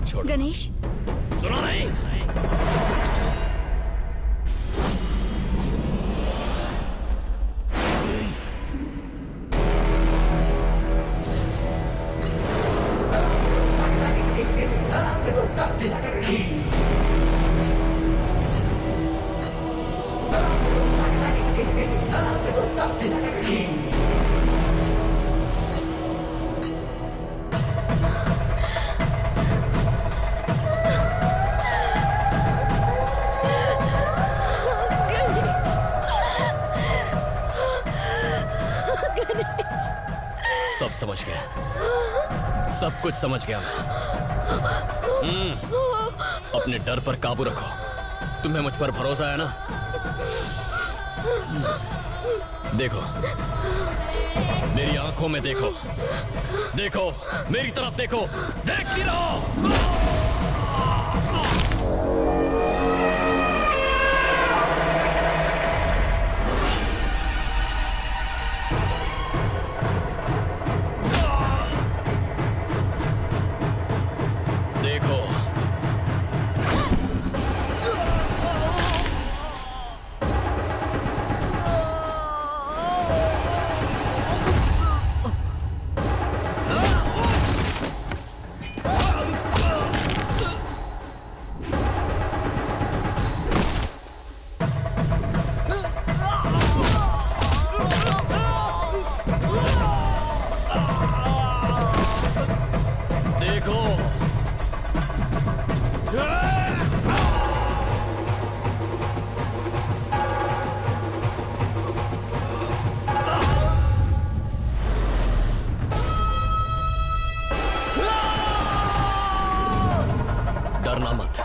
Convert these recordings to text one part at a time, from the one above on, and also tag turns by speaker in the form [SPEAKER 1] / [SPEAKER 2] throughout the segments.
[SPEAKER 1] हाथ छोड़।
[SPEAKER 2] गणेश,
[SPEAKER 1] सुना नहीं? सब समझ गया, सब कुछ समझ गया मैं। अपने डर पर काबू रखो। तुम्हें मुझ पर भरोसा है ना? देखो, मेरी आंखों में देखो, देखो मेरी तरफ देखो, देखती रहो। डरना मत।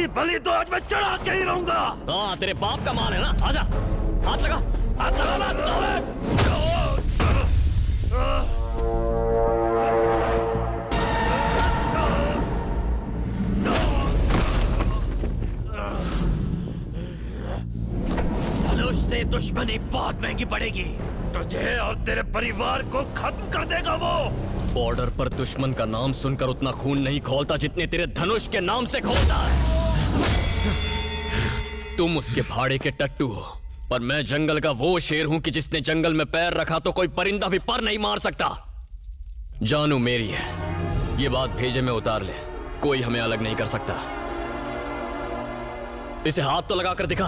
[SPEAKER 3] बलि तो आज मैं चढ़ा के ही रहूंगा।
[SPEAKER 1] हाँ, तेरे बाप का माल है ना। आजा, हाथ लगा, हाथ लगा ना साले।
[SPEAKER 3] धनुष से दुश्मनी बहुत महंगी पड़ेगी। तुझे और तेरे परिवार को खत्म कर देगा वो।
[SPEAKER 1] बॉर्डर पर दुश्मन का नाम सुनकर उतना खून नहीं खौलता जितने तेरे धनुष के नाम से खौलता है। तुम उसके भाड़े के टट्टू हो, पर मैं जंगल का वो शेर हूं कि जिसने जंगल में पैर रखा तो कोई परिंदा भी पर नहीं मार सकता। जानू मेरी है, ये बात भेजे में उतार ले। कोई हमें अलग नहीं कर सकता। इसे हाथ तो लगा कर दिखा,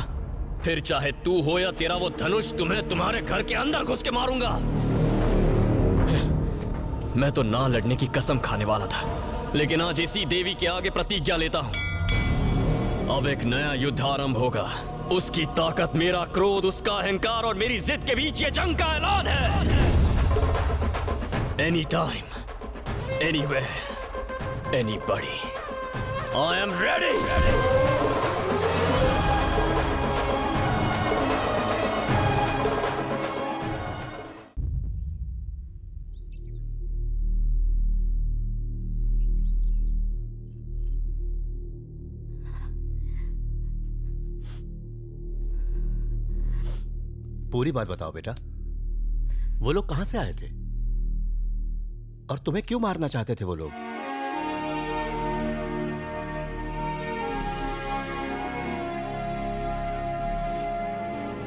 [SPEAKER 1] फिर चाहे तू हो या तेरा वो धनुष, तुम्हें तुम्हारे घर के अंदर घुस के मारूंगा। मैं तो ना लड़ने की कसम खाने वाला था, लेकिन आज इसी देवी के आगे प्रतिज्ञा लेता हूं। अब एक नया युद्ध आरंभ होगा। उसकी ताकत, मेरा क्रोध, उसका अहंकार और मेरी जिद के बीच ये जंग का ऐलान है। Any time, anywhere, anybody, I am ready.
[SPEAKER 2] पूरी बात बताओ बेटा, वो लोग कहां से आए थे और तुम्हें क्यों मारना चाहते थे वो लोग?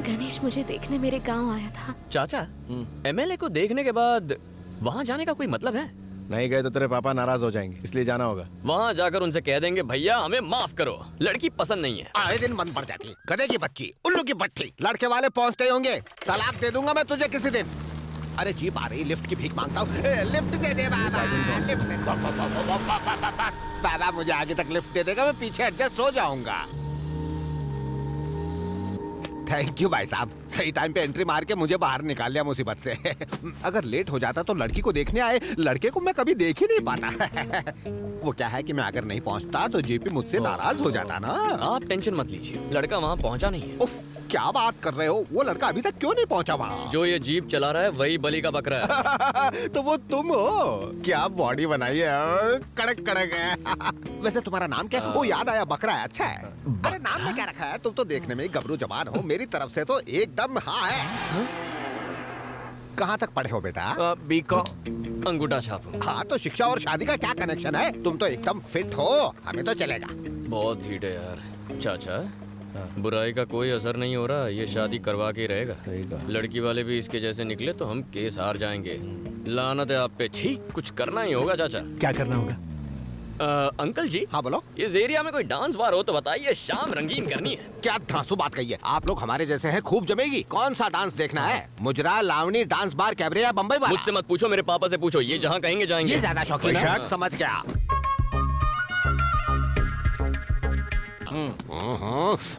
[SPEAKER 4] गणेश मुझे देखने मेरे गांव आया था।
[SPEAKER 1] चाचा, एमएलए को देखने के बाद वहां जाने का कोई मतलब है?
[SPEAKER 5] नहीं गए तो तेरे पापा नाराज हो जाएंगे, इसलिए जाना होगा।
[SPEAKER 1] वहां जाकर उनसे कह देंगे भैया हमें माफ करो, लड़की पसंद नहीं है।
[SPEAKER 2] आए दिन बंद पड़ जाती, गधे की बच्ची, उल्लू की पट्टी, लड़के वाले पहुंचते होंगे, तलाक दे दूंगा मैं तुझे किसी दिन। अरे जीप आ रही, लिफ्ट की भीख मांगता हूँ, लिफ्ट दे दे बाबा, लिफ्ट दे। बस बाबा मुझे आगे तक लिफ्ट दे देगा, मैं पीछे एडजस्ट हो जाऊंगा। थैंक यू भाई साहब, सही टाइम पे एंट्री मार के मुझे बाहर निकाल लिया मुसीबत से। अगर लेट हो जाता तो लड़की को देखने आए लड़के को मैं कभी देख ही नहीं पाता। वो क्या है कि मैं अगर नहीं पहुंचता तो जीपी मुझसे नाराज हो जाता ना।
[SPEAKER 1] आप टेंशन मत लीजिए, लड़का वहाँ पहुँचा नहीं है।
[SPEAKER 2] उफ, क्या बात कर रहे हो, वो लड़का अभी तक क्यों नहीं पहुंचा वहाँ?
[SPEAKER 1] जो ये जीप चला रहा है वही बलि का बकरा है।
[SPEAKER 2] तो वो तुम हो? क्या बॉडी बनाई है, कड़क कड़क है। वैसे तुम्हारा नाम क्या है? वो याद आया, बकरा है। अच्छा है। अरे नाम में क्या रखा है? तुम तो देखने में गबरू जवान हो, मेरी तरफ से तो एकदम हाँ है। कहाँ तक पढ़े हो बेटा?
[SPEAKER 5] बीकॉम।
[SPEAKER 1] अंगूठा छापू।
[SPEAKER 2] हाँ तो शिक्षा और शादी का क्या कनेक्शन है? तुम तो एकदम फिट हो, हमें तो चलेगा।
[SPEAKER 1] बहुत ढीठ है यार। चाचा, बुराई का कोई असर नहीं हो रहा, ये शादी करवा के ही रहेगा। लड़की वाले भी इसके जैसे निकले तो हम केस हार जाएंगे। लानत है आप पे। छी, कुछ करना ही होगा चाचा।
[SPEAKER 5] क्या करना होगा?
[SPEAKER 1] अंकल जी।
[SPEAKER 2] हाँ बोलो।
[SPEAKER 1] इस एरिया में कोई डांस बार हो तो बताइए, शाम रंगीन करनी है।
[SPEAKER 2] क्या धांसू बात कही है? आप लोग हमारे जैसे हैं, खूब जमेगी। कौन सा डांस देखना है? मुजरा, लावनी, डांस बार, कैबरे या बम्बई बार?
[SPEAKER 1] मुझसे मत पूछो, मेरे पापा से पूछो, ये जहाँ कहेंगे जाएंगे।
[SPEAKER 2] ये ज्यादा शौकीन है। समझ गया।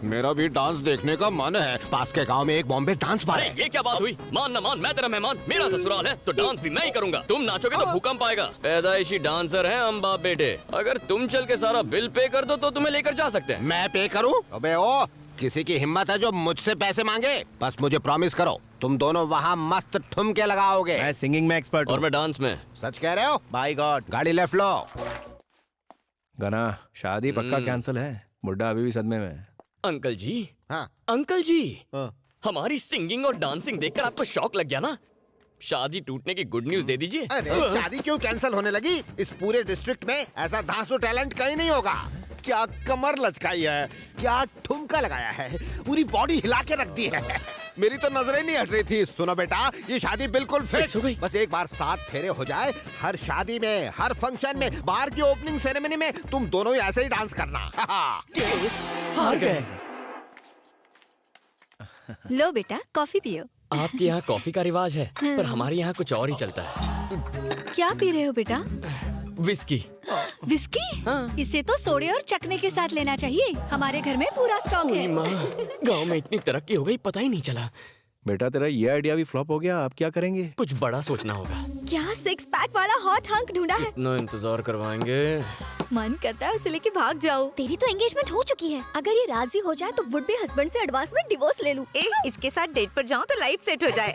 [SPEAKER 2] मेरा भी डांस देखने का मन है। पास के गांव में एक बॉम्बे डांस बार
[SPEAKER 1] अरे
[SPEAKER 2] है।
[SPEAKER 1] ये क्या बात हुई? मान ना मान, मैं तेरा मेहमान, मेरा ससुराल है तो डांस भी मैं ही करूंगा। तुम नाचोगे तो भूकंप आएगा। पैदाइशी डांसर हैं हम बाप बेटे। अगर तुम चल के सारा बिल पे कर दो तो तुम्हें लेकर जा सकते हैं।
[SPEAKER 2] मैं पे करूं? अबे ओ, किसी की हिम्मत है जो मुझसे पैसे मांगे? बस मुझे प्रॉमिस करो, तुम दोनों वहाँ मस्त ठुमके लगाओगे।
[SPEAKER 5] मैं सिंगिंग में एक्सपर्ट
[SPEAKER 1] और
[SPEAKER 5] हूँ।
[SPEAKER 1] मैं डांस में।
[SPEAKER 2] सच कह रहे हो?
[SPEAKER 5] By God.
[SPEAKER 2] गाड़ी लेफ्ट लो।
[SPEAKER 5] गना, शादी पक्का कैंसिल है, बुड्ढा अभी भी सदमे में है।
[SPEAKER 1] अंकल जी,
[SPEAKER 2] हाँ।
[SPEAKER 1] अंकल जी,
[SPEAKER 2] हाँ।
[SPEAKER 1] हमारी सिंगिंग और डांसिंग देखकर आपको शौक लग गया ना? शादी टूटने की गुड न्यूज दे दीजिए।
[SPEAKER 2] अरे शादी क्यों कैंसिल होने लगी? इस पूरे डिस्ट्रिक्ट में ऐसा धांसू टैलेंट कहीं नहीं होगा। क्या कमर लचकाई है, क्या ठुमका लगाया है, पूरी बॉडी हिला के रख दी है। मेरी तो नजरें नहीं हट रही थी। सुनो बेटा, ये शादी बिल्कुल फिक्स हो गई। बस एक बार 7 फेरे हो जाए, हर शादी में, हर फंक्शन में, बार की ओपनिंग सेरेमनी में तुम दोनों ही ऐसे ही डांस करना।
[SPEAKER 5] हार गए।
[SPEAKER 4] लो बेटा, कॉफी पियो।
[SPEAKER 1] आपके यहाँ कॉफी का रिवाज है, पर हमारे यहाँ कुछ और ही चलता है।
[SPEAKER 4] क्या पी रहे हो बेटा?
[SPEAKER 1] विस्की।
[SPEAKER 4] विस्की?
[SPEAKER 1] हाँ।
[SPEAKER 4] इसे तो सोडे और चखने के साथ लेना चाहिए। हमारे घर में पूरा स्टॉक है।
[SPEAKER 1] माँ, गाँव में इतनी तरक्की हो गई, पता ही नहीं चला।
[SPEAKER 5] बेटा तेरा ये आइडिया भी फ्लॉप हो गया, आप क्या करेंगे?
[SPEAKER 1] कुछ बड़ा सोचना होगा।
[SPEAKER 4] क्या 6 पैक वाला हॉट हंक ढूंढा है?
[SPEAKER 1] इतना इंतजार करवाएंगे।
[SPEAKER 4] मन करता है उसे लेके भाग जाओ। तेरी तो एंगेजमेंट हो चुकी है। अगर ये राजी हो जाए तो वुड बी हस्बैंड से एडवांस में डिवोर्स ले लूं।
[SPEAKER 6] इसके साथ डेट पर जाऊं तो लाइफ सेट हो जाए।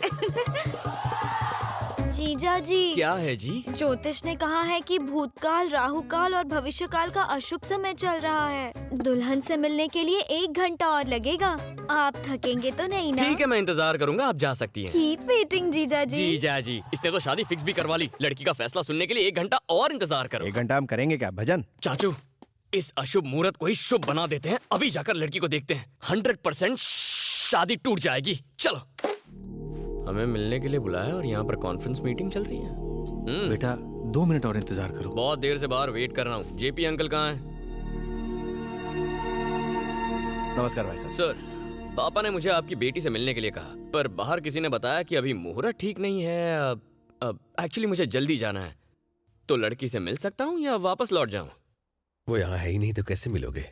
[SPEAKER 4] जीजा जी,
[SPEAKER 1] क्या है जी?
[SPEAKER 4] ज्योतिष ने कहा है कि भूतकाल, राहुकाल और भविष्यकाल का अशुभ समय चल रहा है। दुल्हन से मिलने के लिए 1 घंटा और लगेगा। आप थकेंगे तो नहीं ना?
[SPEAKER 1] ठीक है, मैं इंतजार करूंगा, आप जा सकती हैं।
[SPEAKER 4] कीप वेटिंग जीजा जी।
[SPEAKER 1] जीजा जी, इसने तो शादी फिक्स भी करवा ली। लड़की का फैसला सुनने के लिए 1 घंटा और इंतजार करो।
[SPEAKER 5] 1 घंटा हम करेंगे क्या भजन?
[SPEAKER 1] चाचू, इस अशुभ मुहूर्त को ही शुभ बना देते हैं। अभी जाकर लड़की को देखते हैं। 100% शादी टूट जाएगी। चलो। हमें मिलने के लिए बुलाया और यहाँ पर कॉन्फ्रेंस मीटिंग चल रही है।
[SPEAKER 5] बेटा 2 मिनट और इंतजार करो।
[SPEAKER 1] बहुत देर से बाहर वेट कर रहा हूँ। जेपी अंकल कहाँ हैं?
[SPEAKER 5] नमस्कार भाई साहब।
[SPEAKER 1] सर, पापा ने मुझे आपकी बेटी से मिलने के लिए कहा, पर बाहर किसी ने बताया कि अभी मुहूर्त ठीक नहीं है। अब एक्चुअली मुझे जल्दी जाना है, तो लड़की से मिल सकता हूँ या वापस लौट जाऊँ?
[SPEAKER 7] वो यहाँ है ही नहीं तो कैसे मिलोगे?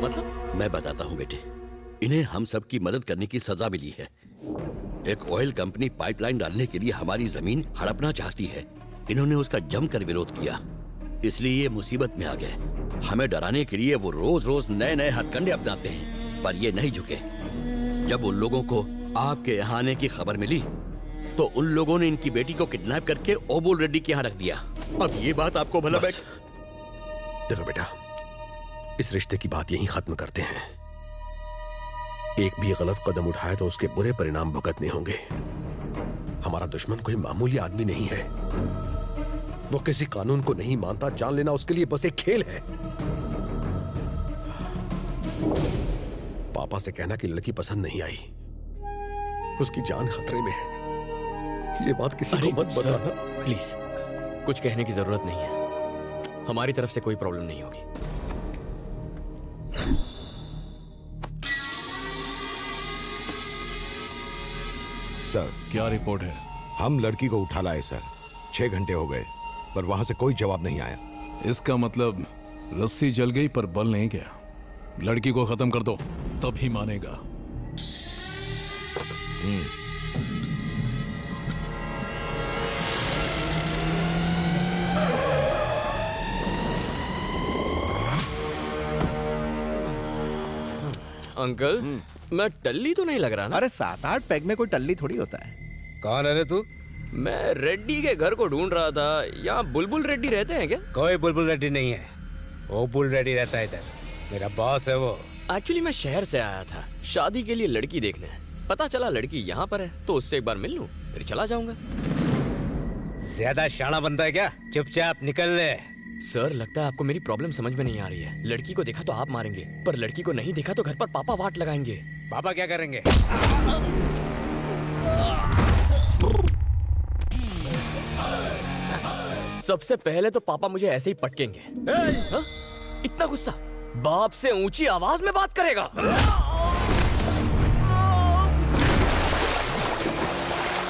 [SPEAKER 1] मतलब?
[SPEAKER 7] मैं बताता हूँ बेटे, इन्हें हम सब की मदद करने की सजा मिली है।
[SPEAKER 8] एक ऑयल कंपनी पाइपलाइन डालने के लिए हमारी जमीन हड़पना चाहती है। इन्होंने उसका जमकर विरोध किया, इसलिए ये मुसीबत में आ गए। हमें डराने के लिए वो रोज रोज नए नए हथकंडे अपनाते हैं, पर ये नहीं झुके। जब उन लोगों को आपके यहाँ आने की खबर मिली तो उन लोगों ने इनकी बेटी को किडनैप करके ओबुल रेड्डी के यहाँ रख दिया। अब ये बात आपको भला
[SPEAKER 7] बस। देखो बेटा, इस रिश्ते की बात यहीं खत्म करते हैं। एक भी गलत कदम उठाए तो उसके बुरे परिणाम भुगतने होंगे। हमारा दुश्मन कोई मामूली आदमी नहीं है, वो किसी कानून को नहीं मानता। जान लेना उसके लिए बस एक खेल है। पापा से कहना कि लड़की पसंद नहीं आई, उसकी जान खतरे में है। ये बात किसी को मत बताना
[SPEAKER 1] प्लीज। कुछ कहने की जरूरत नहीं है, हमारी तरफ से कोई प्रॉब्लम नहीं होगी।
[SPEAKER 9] सर,
[SPEAKER 5] क्या रिपोर्ट है?
[SPEAKER 9] हम लड़की को उठा लाए सर। 6 घंटे हो गए पर वहां से कोई जवाब नहीं आया।
[SPEAKER 5] इसका मतलब रस्सी जल गई पर बल नहीं गया। लड़की को खत्म कर दो, तब ही मानेगा।
[SPEAKER 1] अंकल, मैं टल्ली तो नहीं लग रहा ना?
[SPEAKER 5] अरे 7-8 पैग में कोई टल्ली थोड़ी होता है।
[SPEAKER 3] कौन है रे तू?
[SPEAKER 1] मैं रेड्डी के घर को ढूंढ रहा था। यहाँ बुलबुल रेड्डी रहते हैं क्या?
[SPEAKER 3] कोई बुलबुल रेड्डी नहीं है, वो बुल रेड्डी रहता है इधर। मेरा बॉस है वो।
[SPEAKER 1] एक्चुअली मैं शहर से आया था शादी के लिए लड़की देखने। पता चला लड़की यहाँ पर है, तो उससे एक बार मिल लूं, फिर चला जाऊंगा।
[SPEAKER 3] ज्यादा शाना बनता है क्या? चुपचाप निकल ले।
[SPEAKER 1] सर, लगता है आपको मेरी प्रॉब्लम समझ में नहीं आ रही है। लड़की को देखा तो आप मारेंगे, पर लड़की को नहीं देखा तो घर पर पापा वाट लगाएंगे।
[SPEAKER 3] पापा क्या करेंगे?
[SPEAKER 1] सबसे पहले तो पापा मुझे ऐसे ही पटकेंगे। हाँ? इतना गुस्सा? बाप से ऊंची आवाज में बात करेगा?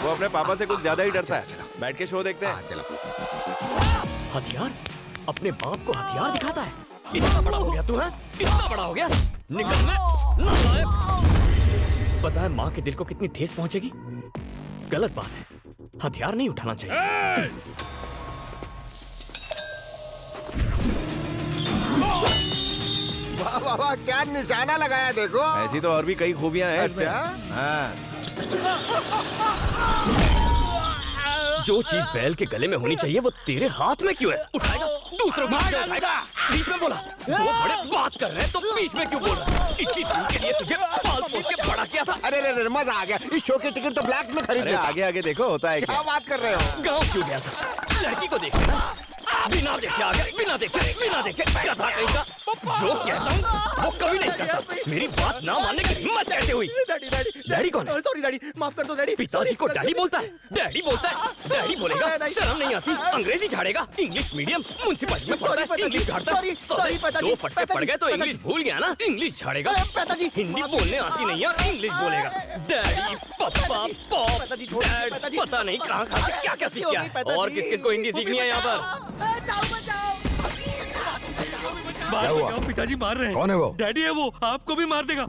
[SPEAKER 5] वो अपने पापा से कुछ ज्यादा ही डरता है। बैठ के शो देखते हैं।
[SPEAKER 2] चलो।
[SPEAKER 1] हथियार? अपने बाप को हथियार दिखाता है? इतना बड़ा हो गया तू है? इतना बड़ा हो गया? निकल में नालायक। पता है माँ के दिल को कितनी ठेस पहुंचेगी? गलत बात है, हथियार नहीं उठाना चाहिए।
[SPEAKER 2] वाह वाह वाह, क्या निशाना लगाया देखो।
[SPEAKER 5] ऐसी तो और भी कई खूबियां हैं इसमें।
[SPEAKER 2] अच्छा?
[SPEAKER 5] हाँ।
[SPEAKER 1] जो चीज बैल के गले में होनी चाहिए वो तेरे हाथ में क्यों है? उठाएगा, दूसरों को क्यों उठाएगा? बीच में बोला। वो बड़े बात कर रहे हैं तो बीच में क्यों बोल रहा है? इसी दिन के लिए तुझे पाल पोस के बड़ा किया था।
[SPEAKER 2] अरे अरे मजा आ गया। इस शो की टिकट तो ब्लैक में खरीद
[SPEAKER 5] अरे
[SPEAKER 2] लिया।
[SPEAKER 5] आगे आगे देखो होता है
[SPEAKER 2] क्या
[SPEAKER 5] क्या।
[SPEAKER 2] बात कर रहे हो?
[SPEAKER 1] गाँव क्यों गया था? लड़की को देखना ना। बिना देखे आ गया, बिना देखे गधा कहीं का। जो कहता हूँ वो कभी नहीं करता। मेरी बात ना मानने की हिम्मत कैसे हुई? डैडी कौन है?
[SPEAKER 5] सॉरी डैडी, माफ कर दो डैडी।
[SPEAKER 1] पिताजी को डैडी बोलता है? डैडी बोलता है? डैडी बोलेगा? शर्म नहीं आती? अंग्रेजी झाड़ेगा? इंग्लिश मीडियम म्युनिसिपैलिटी में पढ़ता है, इंग्लिश झाड़ता है। दो फटके पड़ गए तो इंग्लिश भूल गया ना? इंग्लिश झाड़ेगा। हिंदी बोलने आती नहीं है, इंग्लिश बोलेगा। डैडी, पापा, पॉप, डैड, पता नहीं कहाँ कहाँ से क्या क्या सीख गया है। और किस किस को हिंदी सीखनी है यहाँ पर?
[SPEAKER 3] क्या हुआ? पिताजी मार रहे हैं।
[SPEAKER 9] कौन है वो?
[SPEAKER 3] डैडी है वो, आपको भी मार देगा।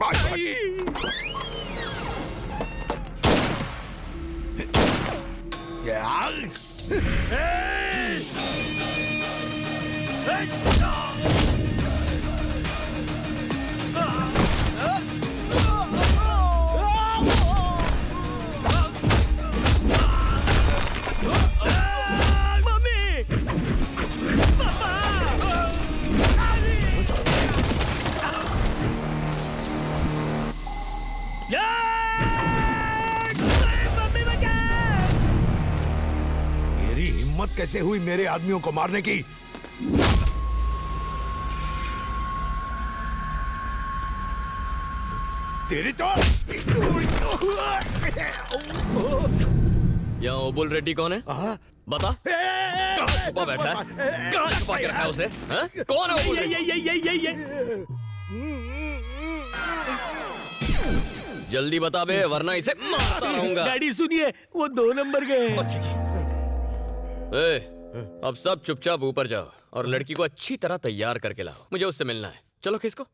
[SPEAKER 9] मेरी हिम्मत कैसे हुई मेरे आदमियों को मारने की? तेरी तो
[SPEAKER 1] यहाँ ओबुल रेड्डी कौन है? बता। कहाँ छुपा बैठा है? कहाँ छुपा के रखा है उसे? हाँ? कौन है ओबुल रेड्डी? जल्दी बता बे, वरना इसे मारता रहूंगा।
[SPEAKER 3] डैडी सुनिए, वो 2 नंबर गए।
[SPEAKER 1] अच्छी जी। ए, अब सब चुपचाप ऊपर जाओ और लड़की को अच्छी तरह तैयार करके लाओ। मुझे उससे मिलना है। चलो खिसको।